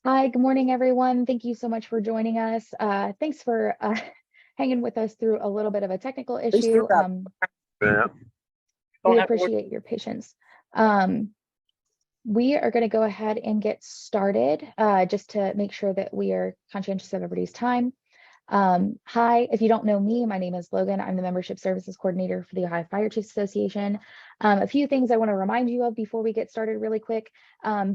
Hi, good morning, everyone. Thank you so much for joining us. Thanks for hanging with us through a little bit of a technical Please do issue. that. Yeah. We Don't have to worry. appreciate your patience. We are going to go ahead and get started just to make sure that we are conscientious of everybody's time. Hi, if you don't know me, my name is Logan. I'm the Membership Services Coordinator for the Ohio Fire Chiefs Association. A few things I want to remind you of before we get started really quick.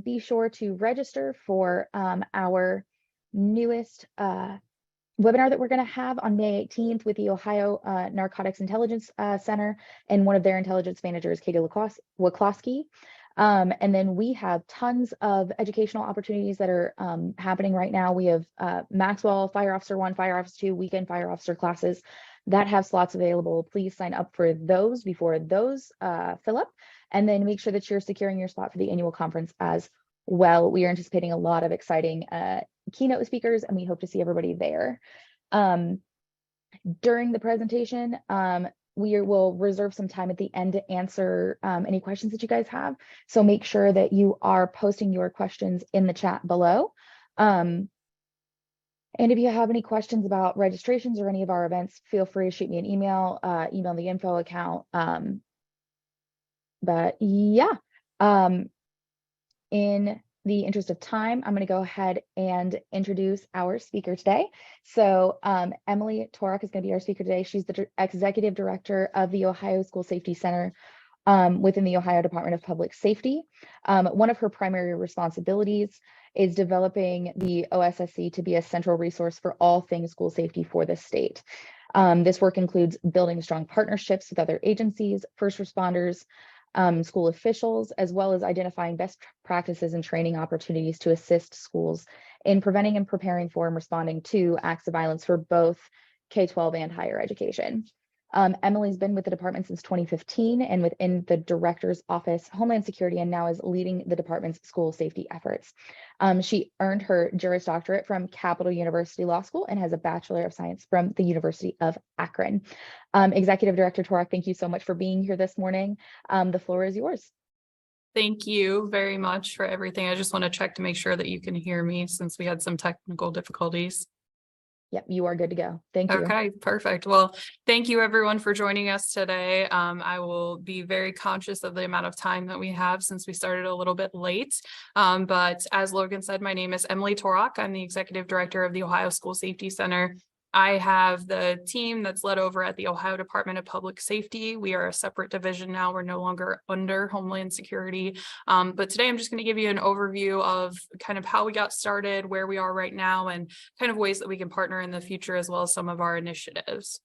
Be sure to register for our newest webinar that we're going to have on May 18th with the Ohio Narcotics Intelligence Center and one of their intelligence managers, Katie Waklowski. And then we have tons of educational opportunities that are happening right now. We have Maxwell Fire Officer 1, Fire Officer 2, Weekend Fire Officer classes that have slots available. Please sign up for those before those fill up, and then make sure that you're securing your spot for the annual conference as well. We are anticipating a lot of exciting keynote speakers, and we hope to see everybody there. During the presentation, we will reserve some time at the end to answer any questions that you guys have. So make sure that you are posting your questions in the chat below. And if you have any questions about registrations or any of our events, feel free to shoot me an email, email the info account. But yeah, in the interest of time, I'm going to go ahead and introduce our speaker today. So Emily Torok is going to be our speaker today. She's the Executive Director of the Ohio School Safety Center within the Ohio Department of Public Safety. One of her primary responsibilities is developing the OSSC to be a central resource for all things school safety for the state. This work includes building strong partnerships with other agencies, first responders, school officials, as well as identifying best practices and training opportunities to assist schools in preventing and preparing for and responding to acts of violence for both K-12 and higher education. Emily's been with the department since 2015 and within the Director's Office, Homeland Security, and now is leading the department's school safety efforts. She earned her Juris Doctorate from Capital University Law School and has a Bachelor of Science from the University of Akron. Executive Director Torok, thank you so much for being here this morning. The floor is yours. Thank you very much for everything. I just want to check to make sure that you can hear me since we had some technical difficulties. Yep, you are good to go. Thank you. Okay, perfect. Well, thank you everyone for joining us today. I will be very conscious of the amount of time that we have since we started a little bit late. But as Logan said, my name is Emily Torok. I'm the Executive Director of the Ohio School Safety Center. I have the team that's led over at the Ohio Department of Public Safety. We are a separate division now. We're no longer under Homeland Security. But today I'm just going to give you an overview of kind of how we got started, where we are right now, and kind of ways that we can partner in the future, as well as some of our initiatives.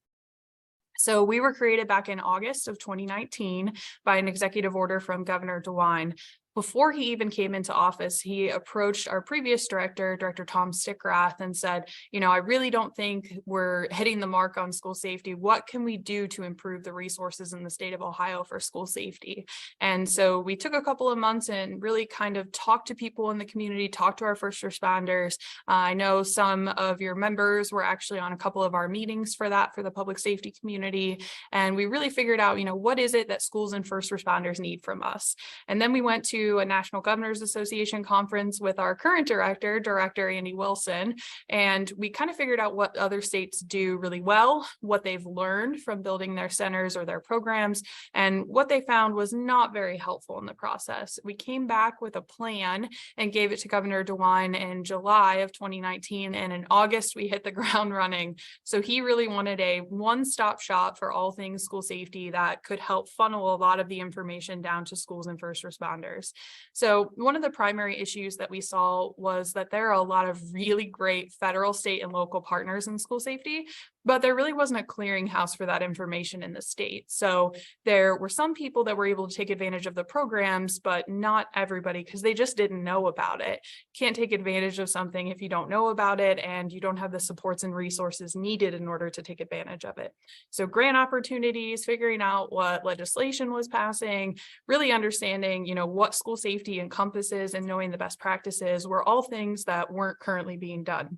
So we were created back in August of 2019 by an executive order from Governor DeWine. Before he even came into office, he approached our previous director, Director Tom Stickrath, and said, I really don't think we're hitting the mark on school safety. What can we do to improve the resources in the state of Ohio for school safety? And so we took a couple of months and really kind of talked to people in the community, talked to our first responders. I know some of your members were actually on a couple of our meetings for the public safety community. And we really figured out, what is it that schools and first responders need from us? And then we went to a National Governors Association conference with our current Director Andy Wilson, and we kind of figured out what other states do really well, what they've learned from building their centers or their programs, and what they found was not very helpful in the process. We came back with a plan and gave it to Governor DeWine in July of 2019, and in August we hit the ground running. So he really wanted a one-stop shop for all things school safety that could help funnel a lot of the information down to schools and first responders. So one of the primary issues that we saw was that there are a lot of really great federal, state, and local partners in school safety, but there really wasn't a clearinghouse for that information in the state. So there were some people that were able to take advantage of the programs, but not everybody, because they just didn't know about it. Can't take advantage of something if you don't know about it and you don't have the supports and resources needed in order to take advantage of it. So grant opportunities, figuring out what legislation was passing, really understanding, what school safety encompasses and knowing the best practices were all things that weren't currently being done.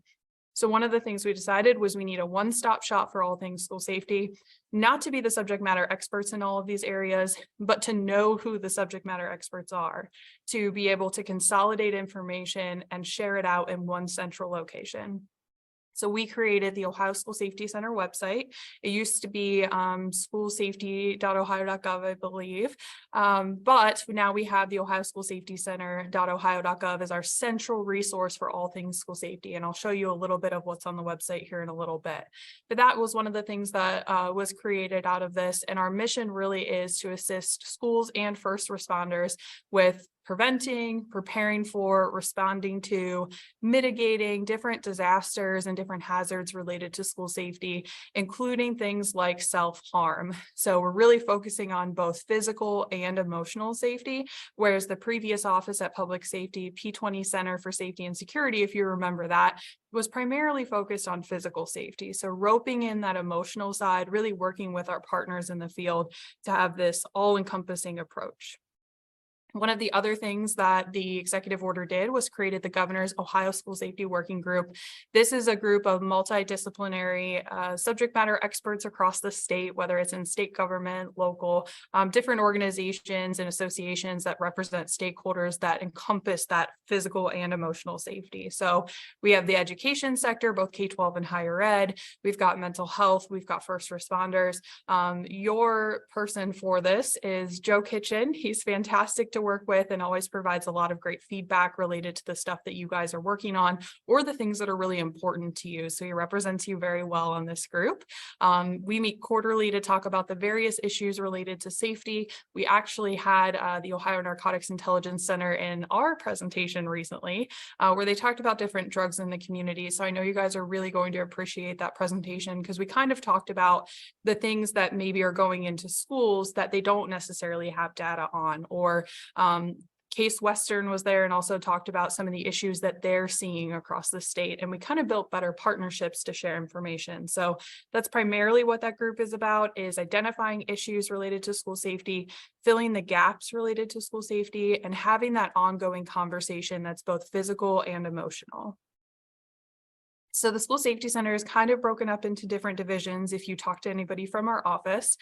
So one of the things we decided was we need a one-stop shop for all things school safety, not to be the subject matter experts in all of these areas, but to know who the subject matter experts are, to be able to consolidate information and share it out in one central location. So we created the Ohio School Safety Center website. It used to be schoolsafety.ohio.gov, I believe. But now we have the Ohio School Safety Center.ohio.gov as our central resource for all things school safety. And I'll show you a little bit of what's on the website here in a little bit. But that was one of the things that was created out of this. And our mission really is to assist schools and first responders with preventing, preparing for, responding to, mitigating different disasters and different hazards related to school safety, including things like self-harm. So we're really focusing on both physical and emotional safety, whereas the previous office at Public Safety, P20 Center for Safety and Security, if you remember that, was primarily focused on physical safety. So roping in that emotional side, really working with our partners in the field to have this all-encompassing approach. One of the other things that the executive order did was created the governor's Ohio School Safety Working Group. This is a group of multidisciplinary subject matter experts across the state, whether it's in state government, local, different organizations and associations that represent stakeholders that encompass that physical and emotional safety. So we have the education sector, both K-12 and higher ed. We've got mental health. We've got first responders. Your person for this is Joe Kitchen. He's fantastic to work with and always provides a lot of great feedback related to the stuff that you guys are working on or the things that are really important to you. So he represents you very well on this group. We meet quarterly to talk about the various issues related to safety. We actually had the Ohio Narcotics Intelligence Center in our presentation recently, where they talked about different drugs in the community. So I know you guys are really going to appreciate that presentation because we kind of talked about the things that maybe are going into schools that they don't necessarily have data on, or Case Western was there and also talked about some of the issues that they're seeing across the state. And we kind of built better partnerships to share information. So that's primarily what that group is about, is identifying issues related to school safety, filling the gaps related to school safety, and having that ongoing conversation that's both physical and emotional. So the School Safety Center is kind of broken up into different divisions. If you talk to anybody from our office,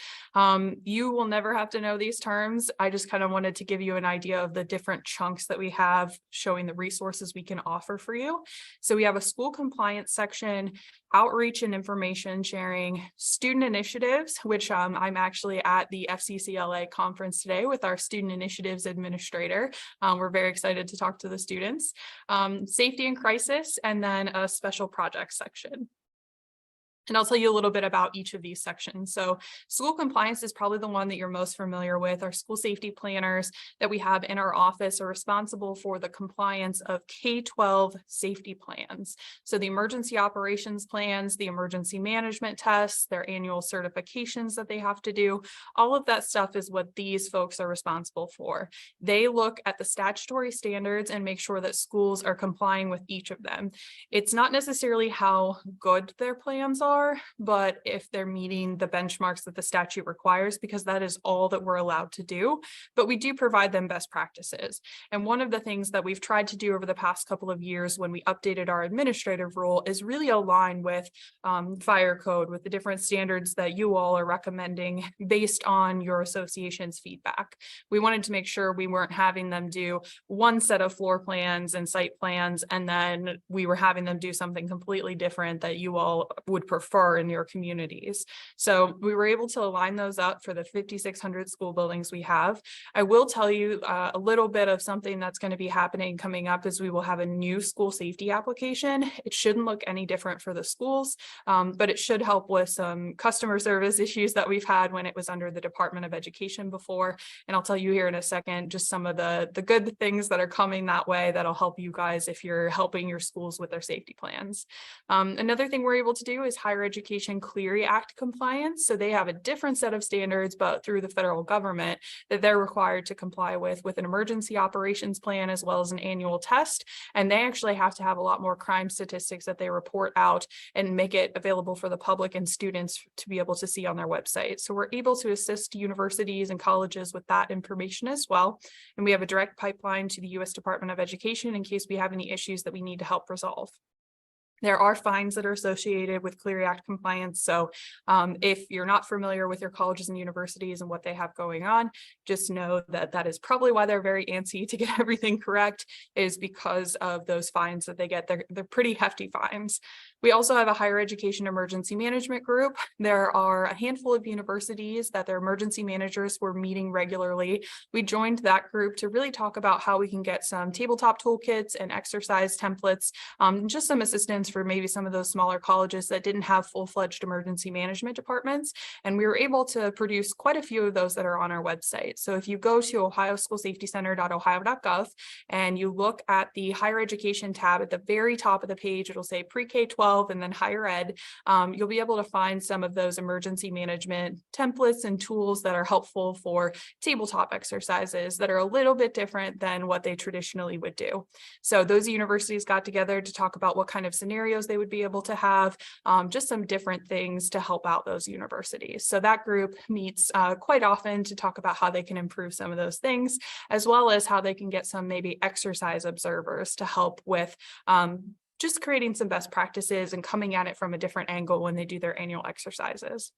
you will never have to know these terms. I just kind of wanted to give you an idea of the different chunks that we have showing the resources we can offer for you. So we have a school compliance section, outreach and information sharing, student initiatives, which I'm actually at the FCCLA conference today with our student initiatives administrator. We're very excited to talk to the students, safety and crisis, and then a special projects section. And I'll tell you a little bit about each of these sections. So school compliance is probably the one that you're most familiar with. Our school safety planners that we have in our office are responsible for the compliance of K-12 safety plans. So the emergency operations plans, the emergency management tests, their annual certifications that they have to do, all of that stuff is what these folks are responsible for. They look at the statutory standards and make sure that schools are complying with each of them. It's not necessarily how good their plans are, but if they're meeting the benchmarks that the statute requires, because that is all that we're allowed to do. But we do provide them best practices. And one of the things that we've tried to do over the past couple of years when we updated our administrative role is really align with fire code, with the different standards that you all are recommending based on your association's feedback. We wanted to make sure we weren't having them do one set of floor plans and site plans, and then we were having them do something completely different that you all would prefer in your communities. So we were able to align those up for the 5,600 school buildings we have. I will tell you a little bit of something that's going to be happening coming up is we will have a new school safety application. It shouldn't look any different for the schools, but it should help with some customer service issues that we've had when it was under the Department of Education before. And I'll tell you here in a second, just some of the good things that are coming that way that'll help you guys if you're helping your schools with their safety plans. Another thing we're able to do is Higher Education Clery Act compliance. So they have a different set of standards, but through the federal government that they're required to comply with an emergency operations plan, as well as an annual test. And they actually have to have a lot more crime statistics that they report out and make it available for the public and students to be able to see on their website. So we're able to assist universities and colleges with that information as well. And we have a direct pipeline to the U.S. Department of Education in case we have any issues that we need to help resolve. There are fines that are associated with Clery Act compliance. So if you're not familiar with your colleges and universities and what they have going on, just know that that is probably why they're very antsy to get everything correct, is because of those fines that they get. They're pretty hefty fines. We also have a higher education emergency management group. There are a handful of universities that their emergency managers were meeting regularly. We joined that group to really talk about how we can get some tabletop toolkits and exercise templates, just some assistance for maybe some of those smaller colleges that didn't have full-fledged emergency management departments. And we were able to produce quite a few of those that are on our website. So if you go to ohioschoolsafetycenter.ohio.gov and you look at the higher education tab at the very top of the page, it'll say pre-K-12 and then higher ed. You'll be able to find some of those emergency management templates and tools that are helpful for tabletop exercises that are a little bit different than what they traditionally would do. So those universities got together to talk about what kind of scenarios they would be able to have, just some different things to help out those universities. So that group meets quite often to talk about how they can improve some of those things, as well as how they can get some maybe exercise observers to help with just creating some best practices and coming at it from a different angle when they do their annual exercises.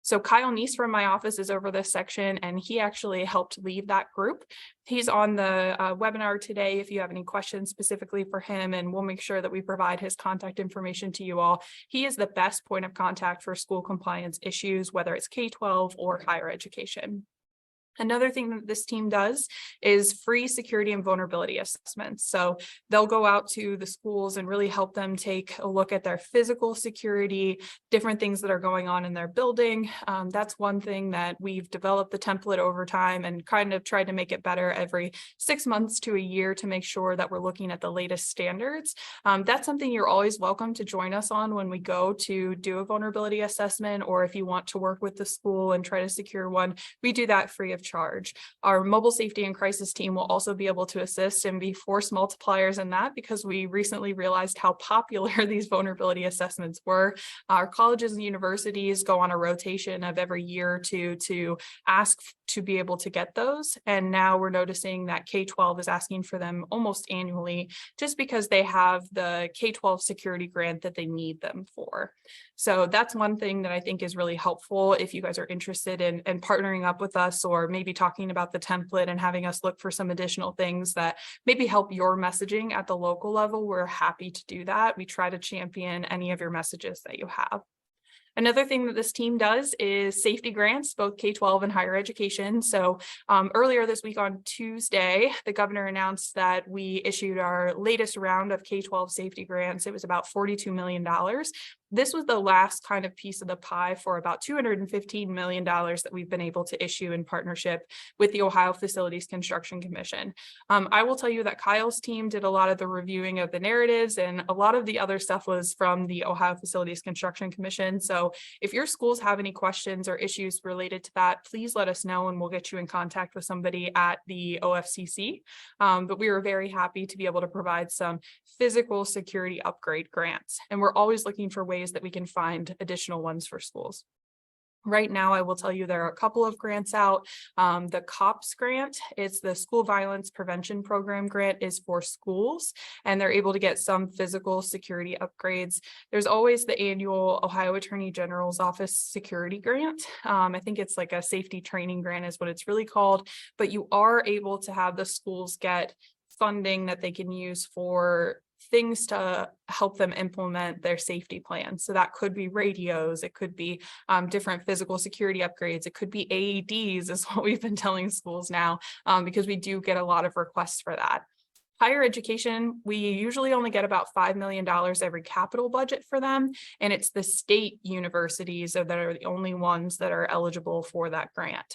So Kyle Neese from my office is over this section, and he actually helped lead that group. He's on the webinar today if you have any questions specifically for him, and we'll make sure that we provide his contact information to you all. He is the best point of contact for school compliance issues, whether it's K-12 or higher education. Another thing that this team does is free security and vulnerability assessments. So they'll go out to the schools and really help them take a look at their physical security, different things that are going on in their building. That's one thing that we've developed the template over time and kind of tried to make it better every 6 months to a year to make sure that we're looking at the latest standards. That's something you're always welcome to join us on when we go to do a vulnerability assessment, or if you want to work with the school and try to secure one, we do that free of charge. Our mobile safety and crisis team will also be able to assist and be force multipliers in that, because we recently realized how popular these vulnerability assessments were. Our colleges and universities go on a rotation of every year or two to ask to be able to get those. And now we're noticing that K-12 is asking for them almost annually, just because they have the K-12 security grant that they need them for. So that's one thing that I think is really helpful if you guys are interested in partnering up with us, or maybe talking about the template and having us look for some additional things that maybe help your messaging at the local level. We're happy to do that. We try to champion any of your messages that you have. Another thing that this team does is safety grants, both K-12 and higher education. So earlier this week on Tuesday, the governor announced that we issued our latest round of K-12 safety grants. It was about $42 million. This was the last kind of piece of the pie for about $215 million that we've been able to issue in partnership with the Ohio Facilities Construction Commission. I will tell you that Kyle's team did a lot of the reviewing of the narratives, and a lot of the other stuff was from the Ohio Facilities Construction Commission. So if your schools have any questions or issues related to that, please let us know and we'll get you in contact with somebody at the OFCC. But we were very happy to be able to provide some physical security upgrade grants, and we're always looking for ways that we can find additional ones for schools. Right now, I will tell you there are a couple of grants out. The COPS grant, it's the School Violence Prevention Program grant, is for schools, and they're able to get some physical security upgrades. There's always the annual Ohio Attorney General's Office security grant. I think it's like a safety training grant is what it's really called, but you are able to have the schools get funding that they can use for things to help them implement their safety plans. So that could be radios, it could be different physical security upgrades, it could be AEDs is what we've been telling schools now, because we do get a lot of requests for that. Higher education, we usually only get about $5 million every capital budget for them, and it's the state universities that are the only ones that are eligible for that grant.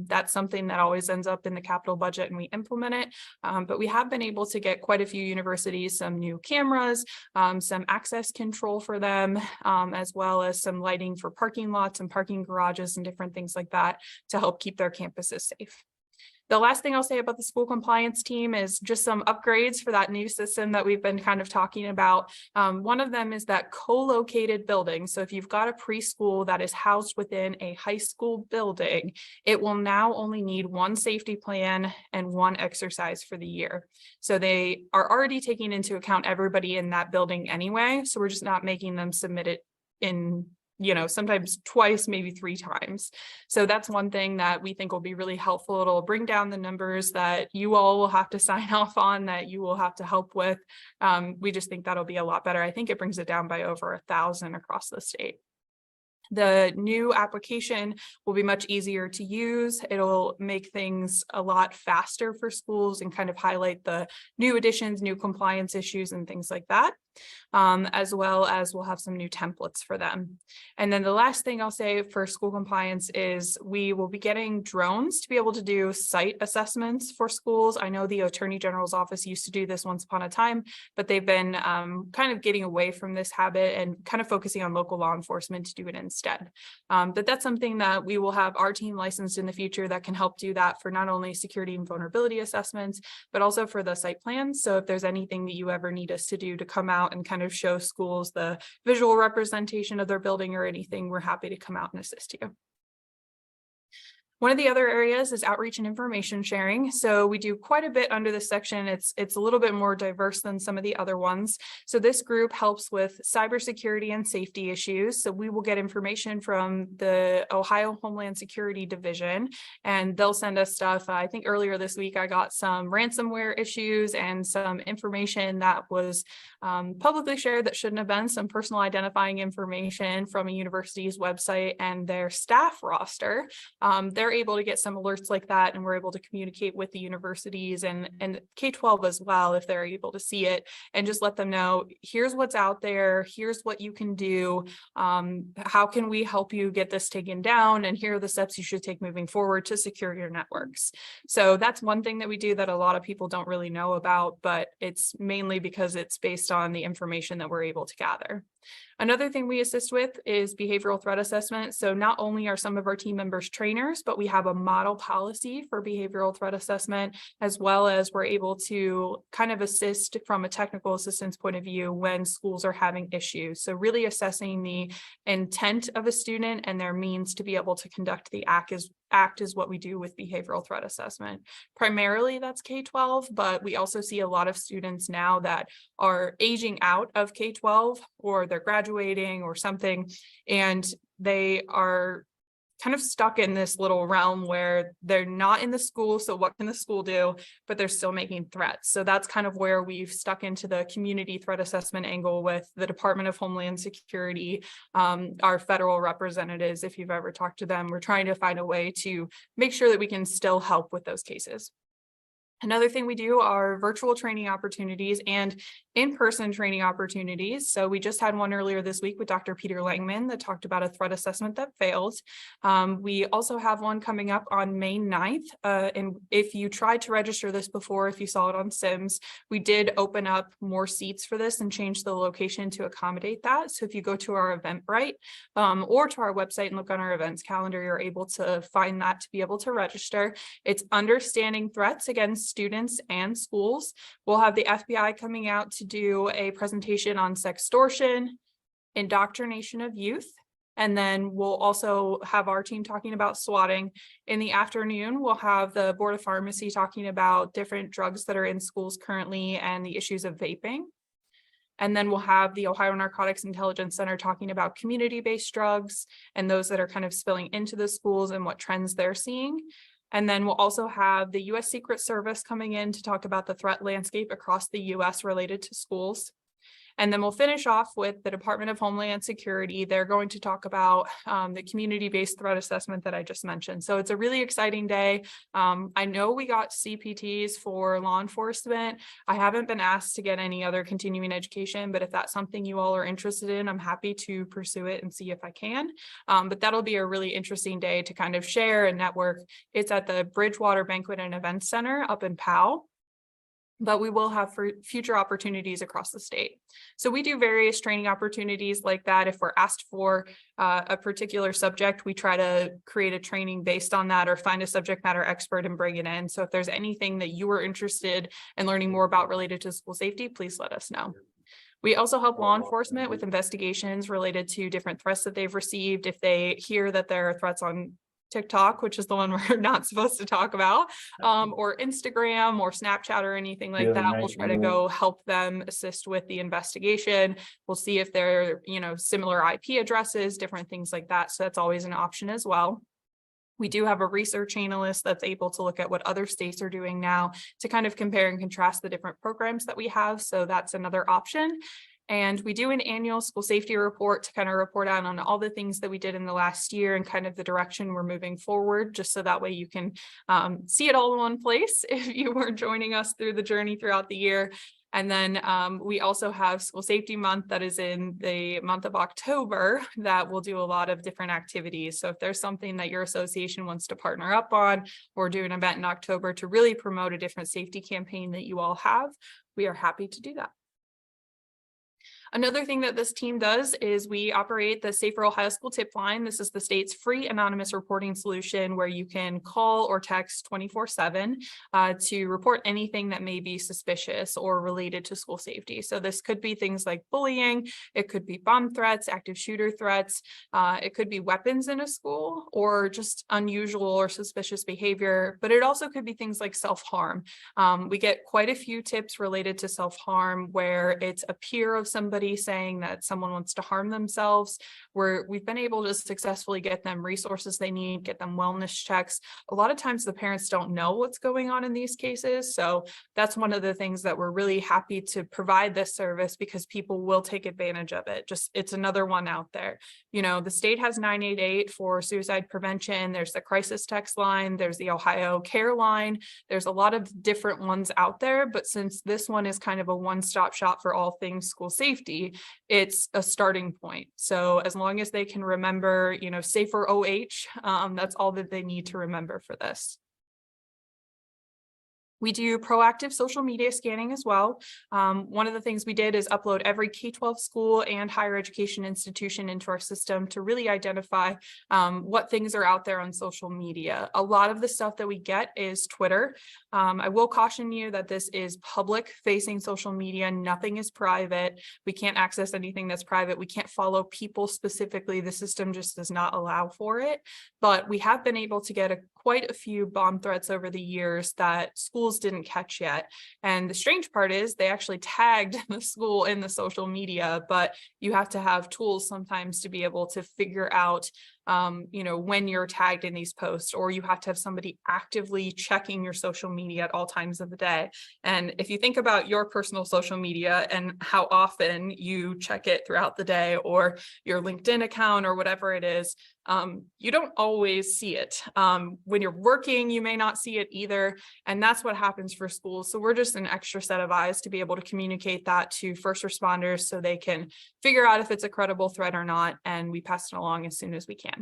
That's something that always ends up in the capital budget and we implement it, but we have been able to get quite a few universities some new cameras, some access control for them, as well as some lighting for parking lots and parking garages and different things like that to help keep their campuses safe. The last thing I'll say about the school compliance team is just some upgrades for that new system that we've been kind of talking about. One of them is that co-located building. So if you've got a preschool that is housed within a high school building, it will now only need one safety plan and one exercise for the year. So they are already taking into account everybody in that building anyway. So we're just not making them submit it in, sometimes twice, maybe 3 times. So that's one thing that we think will be really helpful. It'll bring down the numbers that you all will have to sign off on, that you will have to help with. We just think that'll be a lot better. I think it brings it down by over 1,000 across the state. The new application will be much easier to use. It'll make things a lot faster for schools and kind of highlight the new additions, new compliance issues, and things like that. As well as we'll have some new templates for them. And then the last thing I'll say for school compliance is we will be getting drones to be able to do site assessments for schools. I know the Attorney General's office used to do this once upon a time, but they've been kind of getting away from this habit and kind of focusing on local law enforcement to do it instead. But that's something that we will have our team licensed in the future that can help do that for not only security and vulnerability assessments, but also for the site plans. So if there's anything that you ever need us to do to come out and kind of show schools the visual representation of their building or anything, we're happy to come out and assist you. One of the other areas is outreach and information sharing. So we do quite a bit under this section. It's a little bit more diverse than some of the other ones. So this group helps with cybersecurity and safety issues. So we will get information from the Ohio Homeland Security Division, and they'll send us stuff. I think earlier this week, I got some ransomware issues and some information that was publicly shared that shouldn't have been, some personal identifying information from a university's website and their staff roster. They're able to get some alerts like that, and we're able to communicate with the universities and K-12 as well if they're able to see it, and just let them know, here's what's out there, here's what you can do, how can we help you get this taken down, and here are the steps you should take moving forward to secure your networks. So that's one thing that we do that a lot of people don't really know about, but it's mainly because it's based on the information that we're able to gather. Another thing we assist with is behavioral threat assessment. So not only are some of our team members trainers, but we have a model policy for behavioral threat assessment, as well as we're able to kind of assist from a technical assistance point of view when schools are having issues. So really assessing the intent of a student and their means to be able to conduct the act is what we do with behavioral threat assessment. Primarily that's K-12, but we also see a lot of students now that are aging out of K-12, or they're graduating or something, and they are kind of stuck in this little realm where they're not in the school. So what can the school do? But they're still making threats. So that's kind of where we've stuck into the community threat assessment angle with the Department of Homeland Security, our federal representatives. If you've ever talked to them, we're trying to find a way to make sure that we can still help with those cases. Another thing we do are virtual training opportunities and in-person training opportunities. So we just had one earlier this week with Dr. Peter Langman that talked about a threat assessment that failed. We also have one coming up on May 9th. And if you tried to register this before, if you saw it on Sims, we did open up more seats for this and change the location to accommodate that. So if you go to our Eventbrite or to our website and look on our events calendar, you're able to find that to be able to register. It's understanding threats against students and schools. We'll have the FBI coming out to do a presentation on sextortion, indoctrination of youth, and then we'll also have our team talking about swatting. In the afternoon, we'll have the Board of Pharmacy talking about different drugs that are in schools currently and the issues of vaping. And then we'll have the Ohio Narcotics Intelligence Center talking about community-based drugs and those that are kind of spilling into the schools and what trends they're seeing. And then we'll also have the U.S. Secret Service coming in to talk about the threat landscape across the U.S. related to schools. And then we'll finish off with the Department of Homeland Security. They're going to talk about the community-based threat assessment that I just mentioned. So it's a really exciting day. I know we got CPTs for law enforcement. I haven't been asked to get any other continuing education, but if that's something you all are interested in, I'm happy to pursue it and see if I can. But that'll be a really interesting day to kind of share and network. It's at the Bridgewater Banquet and Events Center up in Powell. but we will have for future opportunities across the state. So we do various training opportunities like that. If we're asked for a particular subject, we try to create a training based on that or find a subject matter expert and bring it in. So if there's anything that you are interested in learning more about related to school safety, please let us know. We also help law enforcement with investigations related to different threats that they've received. If they hear that there are threats on TikTok, which is the one we're not supposed to talk about, or Instagram or Snapchat or anything like that, we'll try to go help them assist with the investigation. We'll see if there are, similar IP addresses, different things like that. So that's always an option as well. We do have a research analyst that's able to look at what other states are doing now to kind of compare and contrast the different programs that we have. So that's another option. And we do an annual school safety report to kind of report out on all the things that we did in the last year and kind of the direction we're moving forward, just so that way you can see it all in one place if you were joining us through the journey throughout the year. And then we also have School Safety Month that is in the month of October that will do a lot of different activities. So if there's something that your association wants to partner up on or do an event in October to really promote a different safety campaign that you all have, we are happy to do that. Another thing that this team does is we operate the Safer Ohio School Tip Line. This is the state's free anonymous reporting solution where you can call or text 24/7 to report anything that may be suspicious or related to school safety. So this could be things like bullying, it could be bomb threats, active shooter threats, it could be weapons in a school or just unusual or suspicious behavior, but it also could be things like self-harm. We get quite a few tips related to self-harm where it's a peer of somebody saying that someone wants to harm themselves, where we've been able to successfully get them resources they need, get them wellness checks. A lot of times the parents don't know what's going on in these cases. So that's one of the things that we're really happy to provide this service because people will take advantage of it. Just it's another one out there. The state has 988 for suicide prevention. There's the crisis text line. There's the Ohio Care line. There's a lot of different ones out there. But since this one is kind of a one-stop shop for all things school safety, it's a starting point. So as long as they can remember, Safer OH, that's all that they need to remember for this. We do proactive social media scanning as well. One of the things we did is upload every K-12 school and higher education institution into our system to really identify what things are out there on social media. A lot of the stuff that we get is Twitter. I will caution you that this is public facing social media. Nothing is private. We can't access anything that's private. We can't follow people specifically. The system just does not allow for it. But we have been able to get quite a few bomb threats over the years that schools didn't catch yet. And the strange part is they actually tagged the school in the social media, but you have to have tools sometimes to be able to figure out when you're tagged in these posts, or you have to have somebody actively checking your social media at all times of the day. And if you think about your personal social media and how often you check it throughout the day, or your LinkedIn account or whatever it is, you don't always see it. When you're working, you may not see it either. And that's what happens for schools. So we're just an extra set of eyes to be able to communicate that to first responders so they can figure out if it's a credible threat or not. And we pass it along as soon as we can.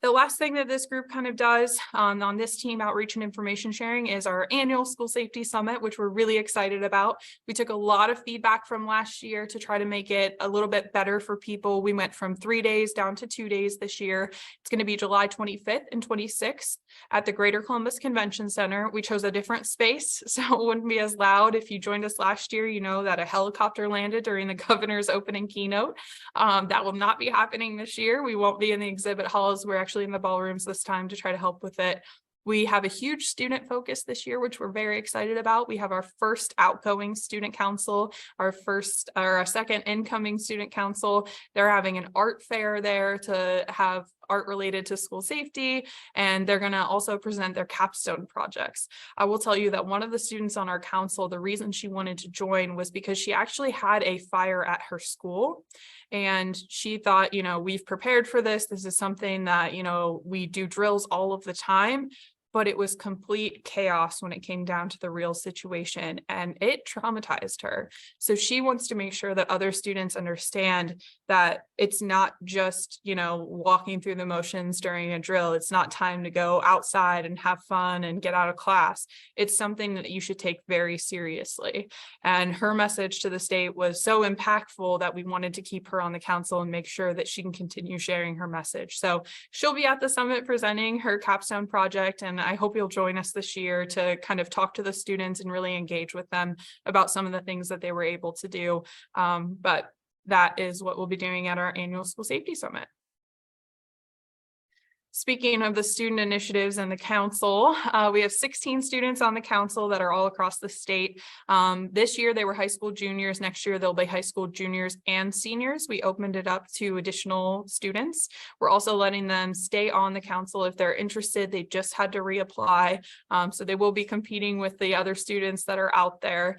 The last thing that this group kind of does on this team outreach and information sharing is our annual school safety summit, which we're really excited about. We took a lot of feedback from last year to try to make it a little bit better for people. We went from 3 days down to 2 days this year. It's going to be July 25th and 26th at the Greater Columbus Convention Center. We chose a different space, so it wouldn't be as loud. If you joined us last year, you know that a helicopter landed during the governor's opening keynote. That will not be happening this year. We won't be in the exhibit halls. We're actually in the ballrooms this time to try to help with it. We have a huge student focus this year, which we're very excited about. We have our first outgoing student council, our second incoming student council. They're having an art fair there to have art related to school safety, and they're going to also present their capstone projects. I will tell you that one of the students on our council, the reason she wanted to join was because she actually had a fire at her school. And she thought, we've prepared for this. This is something that, we do drills all of the time. but it was complete chaos when it came down to the real situation, and it traumatized her. So she wants to make sure that other students understand that it's not just, walking through the motions during a drill. It's not time to go outside and have fun and get out of class. It's something that you should take very seriously. And her message to the state was so impactful that we wanted to keep her on the council and make sure that she can continue sharing her message. So she'll be at the summit presenting her capstone project, and I hope you'll join us this year to kind of talk to the students and really engage with them about some of the things that they were able to do. But that is what we'll be doing at our annual School Safety Summit. Speaking of the student initiatives and the council, we have 16 students on the council that are all across the state. This year they were high school juniors. Next year they'll be high school juniors and seniors. We opened it up to additional students. We're also letting them stay on the council if they're interested. They just had to reapply. So they will be competing with the other students that are out there.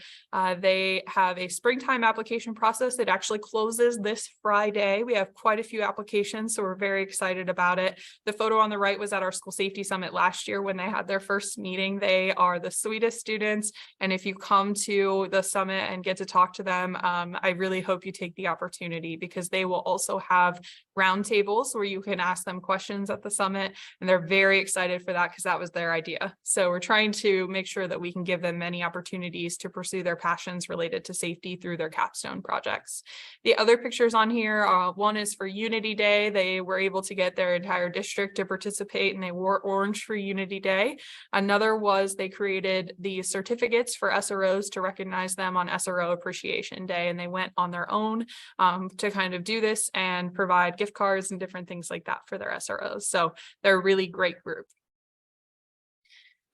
They have a springtime application process. It actually closes this Friday. We have quite a few applications, so we're very excited about it. The photo on the right was at our School Safety Summit last year when they had their first meeting. They are the sweetest students. And if you come to the summit and get to talk to them, I really hope you take the opportunity, because they will also have roundtables where you can ask them questions at the summit. And they're very excited for that because that was their idea. So we're trying to make sure that we can give them many opportunities to pursue their passions related to safety through their capstone projects. The other pictures on here, one is for Unity Day. They were able to get their entire district to participate, and they wore orange for Unity Day. Another was they created the certificates for SROs to recognize them on SRO Appreciation Day, and they went on their own to kind of do this and provide gift cards and different things like that for their SROs. So they're a really great group.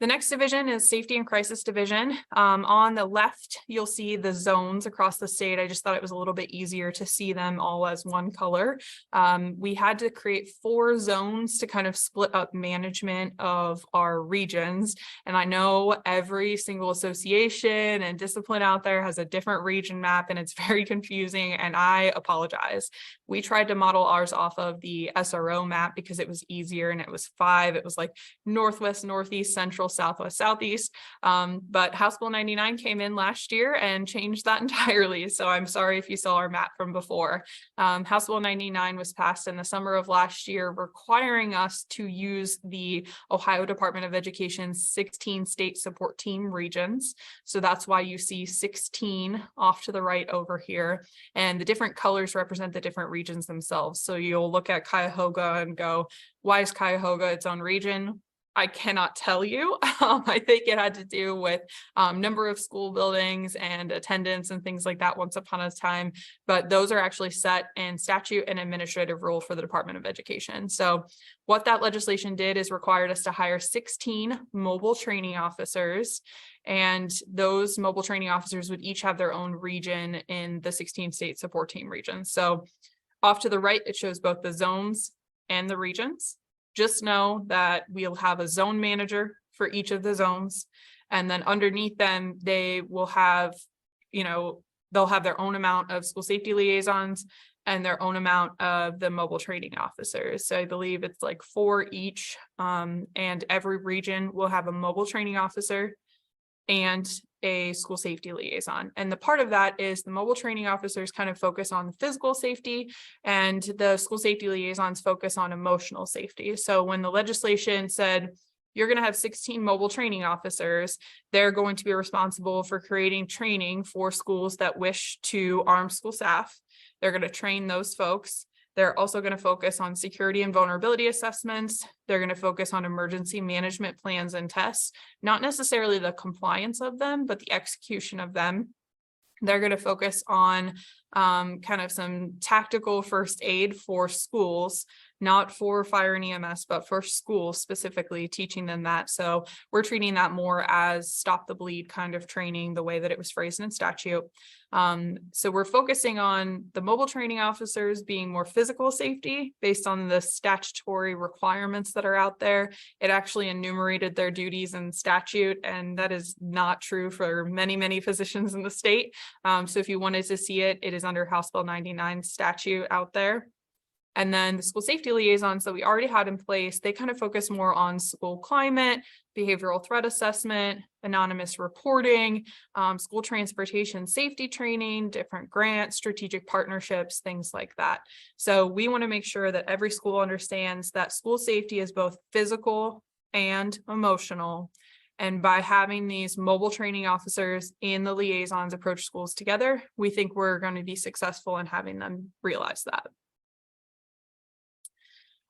The next division is Safety and Crisis Division. On the left, you'll see the zones across the state. I just thought it was a little bit easier to see them all as one color. We had to create 4 zones to kind of split up management of our regions. And I know every single association and discipline out there has a different region map, and it's very confusing, and I apologize. We tried to model ours off of the SRO map because it was easier, and it was 5. It was like Northwest, Northeast, Central, Southwest, Southeast. But House Bill 99 came in last year and changed that entirely. So I'm sorry if you saw our map from before. House Bill 99 was passed in the summer of last year, requiring us to use the Ohio Department of Education's 16 state support team regions. So that's why you see 16 off to the right over here. And the different colors represent the different regions themselves. So you'll look at Cuyahoga and go, why is Cuyahoga its own region? I cannot tell you. I think it had to do with number of school buildings and attendance and things like that once upon a time. But those are actually set in statute and administrative rule for the Department of Education. So what that legislation did is required us to hire 16 mobile training officers. And those mobile training officers would each have their own region in the 16 state support team regions. So off to the right, it shows both the zones and the regions. Just know that we'll have a zone manager for each of the zones. And then underneath them, they will have, they'll have their own amount of school safety liaisons and their own amount of the mobile training officers. So I believe it's like 4 each. And every region will have a mobile training officer and a school safety liaison. And the part of that is the mobile training officers kind of focus on physical safety, and the school safety liaisons focus on emotional safety. So when the legislation said you're going to have 16 mobile training officers, they're going to be responsible for creating training for schools that wish to arm school staff. They're going to train those folks. They're also going to focus on security and vulnerability assessments. They're going to focus on emergency management plans and tests, not necessarily the compliance of them, but the execution of them. They're going to focus on kind of some tactical first aid for schools, not for fire and EMS, but for schools specifically, teaching them that. So we're treating that more as stop the bleed kind of training, the way that it was phrased in statute. So we're focusing on the mobile training officers being more physical safety based on the statutory requirements that are out there. It actually enumerated their duties in statute, and that is not true for many, many physicians in the state. So if you wanted to see it, it is under House Bill 99 statute out there. And then the school safety liaisons that we already had in place, they kind of focus more on school climate, behavioral threat assessment, anonymous reporting, school transportation safety training, different grants, strategic partnerships, things like that. So we want to make sure that every school understands that school safety is both physical and emotional. And by having these mobile training officers and the liaisons approach schools together, we think we're going to be successful in having them realize that.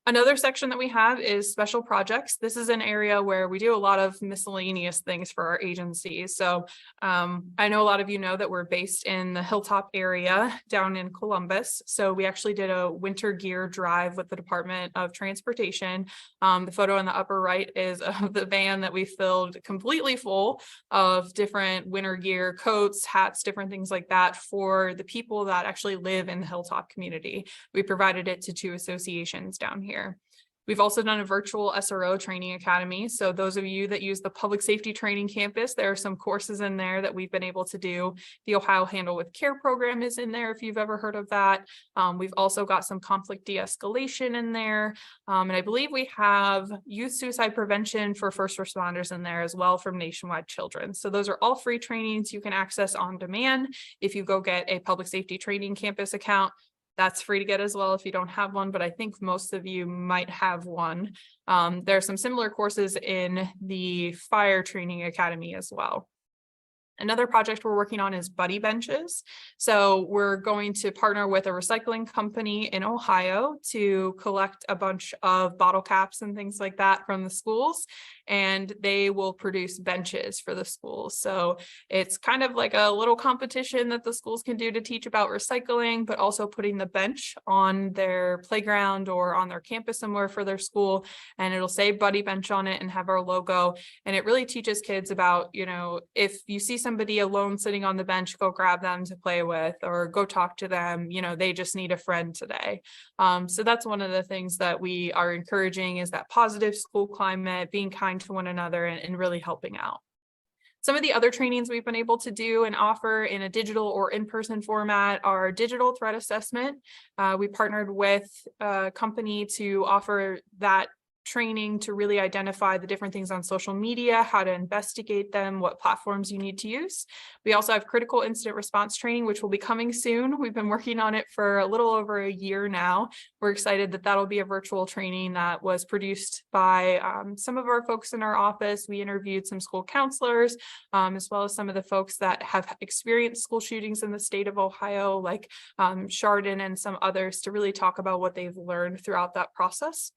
Another section that we have is special projects. This is an area where we do a lot of miscellaneous things for our agencies. So I know a lot of you know that we're based in the Hilltop area down in Columbus. So we actually did a winter gear drive with the Department of Transportation. The photo on the upper right is of the van that we filled completely full of different winter gear, coats, hats, different things like that for the people that actually live in the Hilltop community. We provided it to 2 associations down here. We've also done a virtual SRO training academy. So those of you that use the public safety training campus, there are some courses in there that we've been able to do. The Ohio Handle with Care program is in there if you've ever heard of that. We've also got some conflict de-escalation in there. And I believe we have youth suicide prevention for first responders in there as well from Nationwide Children. So those are all free trainings you can access on demand if you go get a public safety training campus account. That's free to get as well if you don't have one, but I think most of you might have one. There are some similar courses in the Fire Training Academy as well. Another project we're working on is buddy benches. So we're going to partner with a recycling company in Ohio to collect a bunch of bottle caps and things like that from the schools, and they will produce benches for the schools. So it's kind of like a little competition that the schools can do to teach about recycling, but also putting the bench on their playground or on their campus somewhere for their school, and it'll say buddy bench on it and have our logo. And it really teaches kids about, you know, if you see somebody alone sitting on the bench, go grab them to play with or go talk to them. You know, they just need a friend today. So that's one of the things that we are encouraging is that positive school climate, being kind to one another and really helping out. Some of the other trainings we've been able to do and offer in a digital or in-person format are digital threat assessment. We partnered with a company to offer that training to really identify the different things on social media, how to investigate them, what platforms you need to use. We also have critical incident response training, which will be coming soon. We've been working on it for a little over a year now. We're excited that that'll be a virtual training that was produced by some of our folks in our office. We interviewed some school counselors, as well as some of the folks that have experienced school shootings in the state of Ohio, like Chardon and some others, to really talk about what they've learned throughout that process.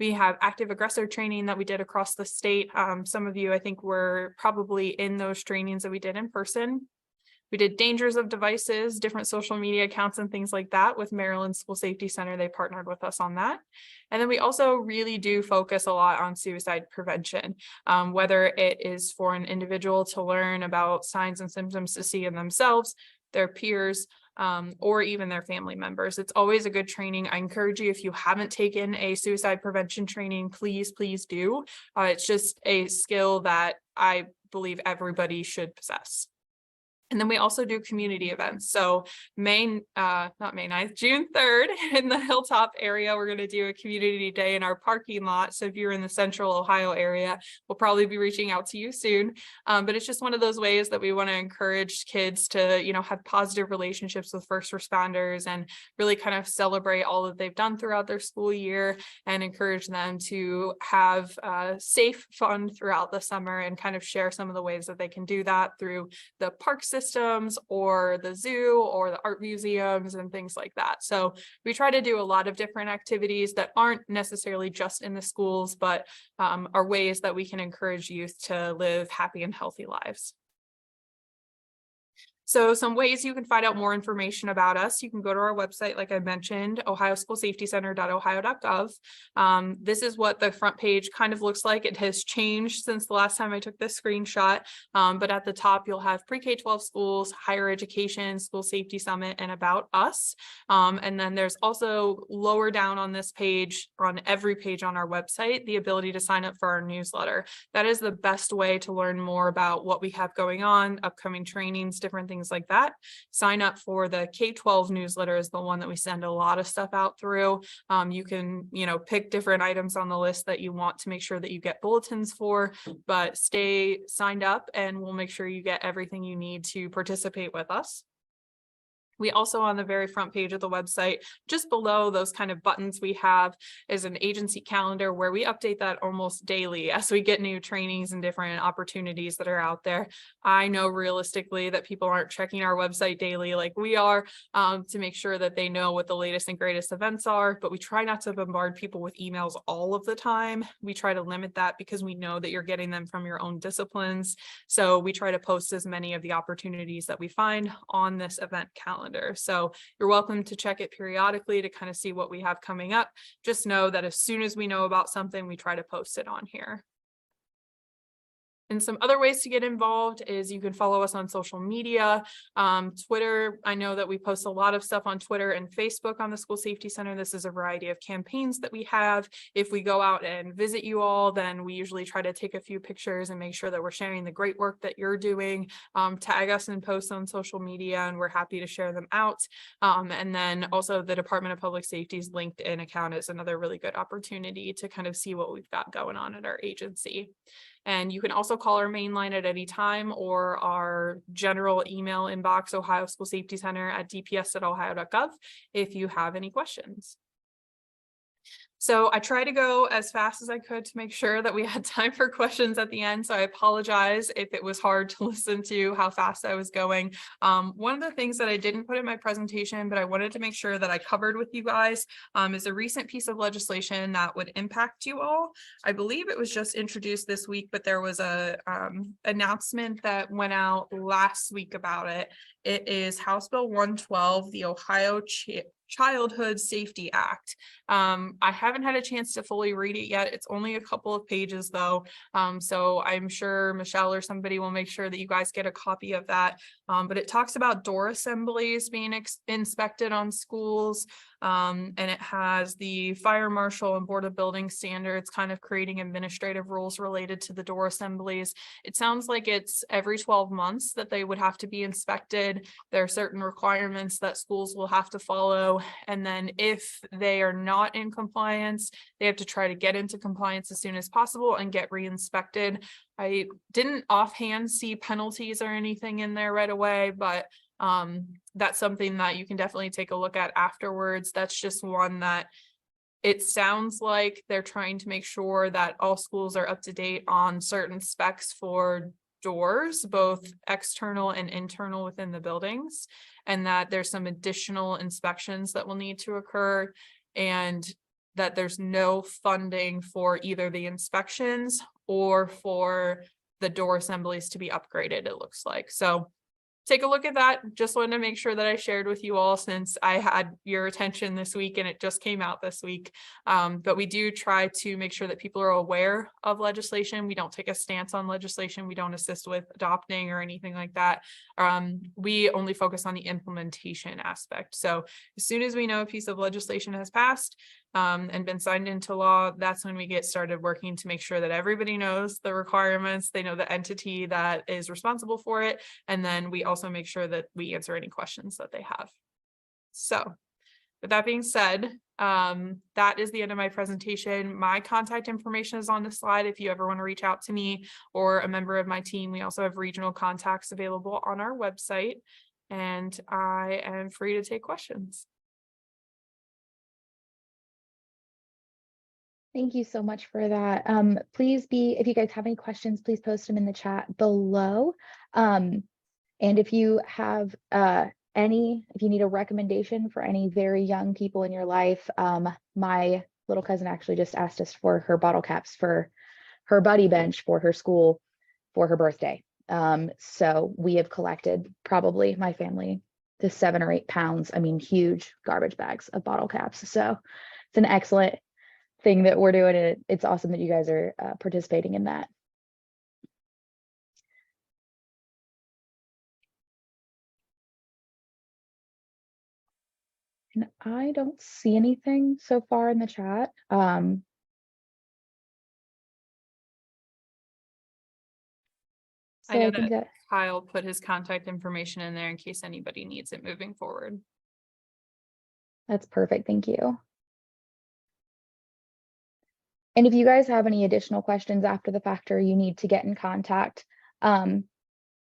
We have active aggressor training that we did across the state. Some of you, I think, were probably in those trainings that we did in person. We did dangers of devices, different social media accounts and things like that with Maryland School Safety Center. They partnered with us on that. And then we also really do focus a lot on suicide prevention, whether it is for an individual to learn about signs and symptoms to see in themselves, their peers, or even their family members. It's always a good training. I encourage you, if you haven't taken a suicide prevention training, please do. It's just a skill that I believe everybody should possess. And then we also do community events. So June 3rd in the Hilltop area, we're going to do a community day in our parking lot. So if you're in the central Ohio area, we'll probably be reaching out to you soon. But it's just one of those ways that we want to encourage kids to, you know, have positive relationships with first responders and really kind of celebrate all that they've done throughout their school year and encourage them to have safe fun throughout the summer and kind of share some of the ways that they can do that through the park systems or the zoo or the art museums and things like that. So we try to do a lot of different activities that aren't necessarily just in the schools, but are ways that we can encourage youth to live happy and healthy lives. So some ways you can find out more information about us. You can go to our website, like I mentioned, ohioschoolsafetycenter.ohio.gov. This is what the front page kind of looks like. It has changed since the last time I took this screenshot, but at the top you'll have pre-K-12 schools, higher education, school safety summit, and about us. And then there's also lower down on this page, on every page on our website, the ability to sign up for our newsletter. That is the best way to learn more about what we have going on, upcoming trainings, different things things like that. Sign up for the K-12 newsletter is the one that we send a lot of stuff out through. You can, pick different items on the list that you want to make sure that you get bulletins for, but stay signed up and we'll make sure you get everything you need to participate with us. We also, on the very front page of the website, just below those kind of buttons we have, is an agency calendar where we update that almost daily as we get new trainings and different opportunities that are out there. I know realistically that people aren't checking our website daily like we are, to make sure that they know what the latest and greatest events are, but we try not to bombard people with emails all of the time. We try to limit that because we know that you're getting them from your own disciplines. So we try to post as many of the opportunities that we find on this event calendar. So you're welcome to check it periodically to kind of see what we have coming up. Just know that as soon as we know about something, we try to post it on here. And some other ways to get involved is you can follow us on social media, Twitter. I know that we post a lot of stuff on Twitter and Facebook on the School Safety Center. This is a variety of campaigns that we have. If we go out and visit you all, then we usually try to take a few pictures and make sure that we're sharing the great work that you're doing. Tag us and post on social media, and we're happy to share them out. And then also the Department of Public Safety's LinkedIn account is another really good opportunity to kind of see what we've got going on at our agency. And you can also call our main line at any time or our general email inbox, Ohio School Safety Center at dps@ohio.gov, if you have any questions. So I tried to go as fast as I could to make sure that we had time for questions at the end. So I apologize if it was hard to listen to how fast I was going. One of the things that I didn't put in my presentation, but I wanted to make sure that I covered with you guys, is a recent piece of legislation that would impact you all. I believe it was just introduced this week, but there was a announcement that went out last week about it. It is House Bill 112, the Ohio Childhood Safety Act. I haven't had a chance to fully read it yet. It's only a couple of pages though. So I'm sure Michelle or somebody will make sure that you guys get a copy of that. But it talks about door assemblies being inspected on schools. And it has the fire marshal and board of building standards kind of creating administrative rules related to the door assemblies. It sounds like it's every 12 months that they would have to be inspected. There are certain requirements that schools will have to follow. And then if they are not in compliance, they have to try to get into compliance as soon as possible and get re-inspected. I didn't offhand see penalties or anything in there right away, but that's something that you can definitely take a look at afterwards. That's just one that it sounds like they're trying to make sure that all schools are up to date on certain specs for doors, both external and internal within the buildings, and that there's some additional inspections that will need to occur, and that there's no funding for either the inspections or for the door assemblies to be upgraded, it looks like. So take a look at that. Just wanted to make sure that I shared with you all since I had your attention this week and it just came out this week. But we do try to make sure that people are aware of legislation. We don't take a stance on legislation. We don't assist with adopting or anything like that. We only focus on the implementation aspect. So as soon as we know a piece of legislation has passed and been signed into law, that's when we get started working to make sure that everybody knows the requirements, they know the entity that is responsible for it, and then we also make sure that we answer any questions that they have. So with that being said, that is the end of my presentation. My contact information is on the slide if you ever want to reach out to me or a member of my team. We also have regional contacts available on our website, and I am free to take questions. Thank you so much for that. If you guys have any questions, please post them in the chat below. And if you have if you need a recommendation for any very young people in your life, my little cousin actually just asked us for her bottle caps for her buddy bench for her school for her birthday. So we have collected, probably my family, to 7 or 8 pounds, huge garbage bags of bottle caps. So it's an excellent thing that we're doing, and it's awesome that you guys are participating in that. And I don't see anything so far in the chat. I know think that Kyle put his contact information in there in case anybody needs it moving forward. that's perfect. Thank you. And if you guys have any additional questions after the fact, or you need to get in contact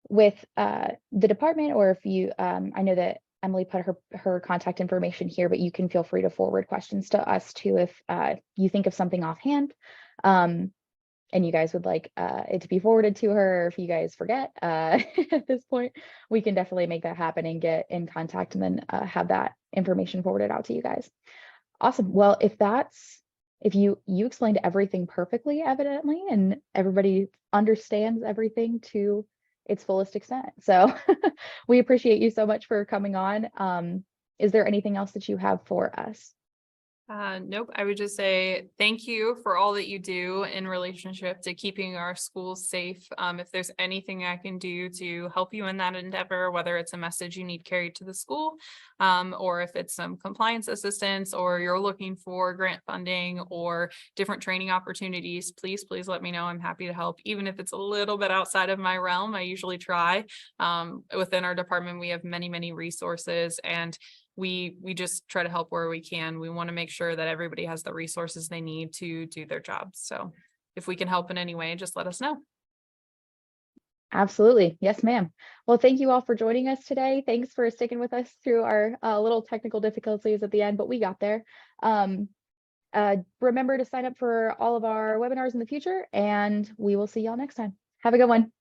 with the department, or if you, I know that Emily put her contact information here, but you can feel free to forward questions to us too if you think of something offhand. And you guys would like it to be forwarded to her, or if you guys forget at this point, we can definitely make that happen and get in contact and then have that information forwarded out to you guys. Awesome. Well, if you explained everything perfectly, evidently, and everybody understands everything to its fullest extent. So we appreciate you so much for coming on. Is there anything else that you have for us? Nope. I would just say thank you for all that you do in relationship to keeping our schools safe. If there's anything I can do to help you in that endeavor, whether it's a message you need carried to the school, or if it's some compliance assistance, or you're looking for grant funding or different training opportunities, please let me know. I'm happy to help, even if it's a little bit outside of my realm. I usually try. Within our department, we have many resources, and we just try to help where we can. We want to make sure that everybody has the resources they need to do their jobs. So if we can help in any way, just let us know. Absolutely. Yes, ma'am. Well, thank you all for joining us today. Thanks for sticking with us through our little technical difficulties at the end, but we got there. Remember to sign up for all of our webinars in the future, and we will see y'all next time. Have a good one.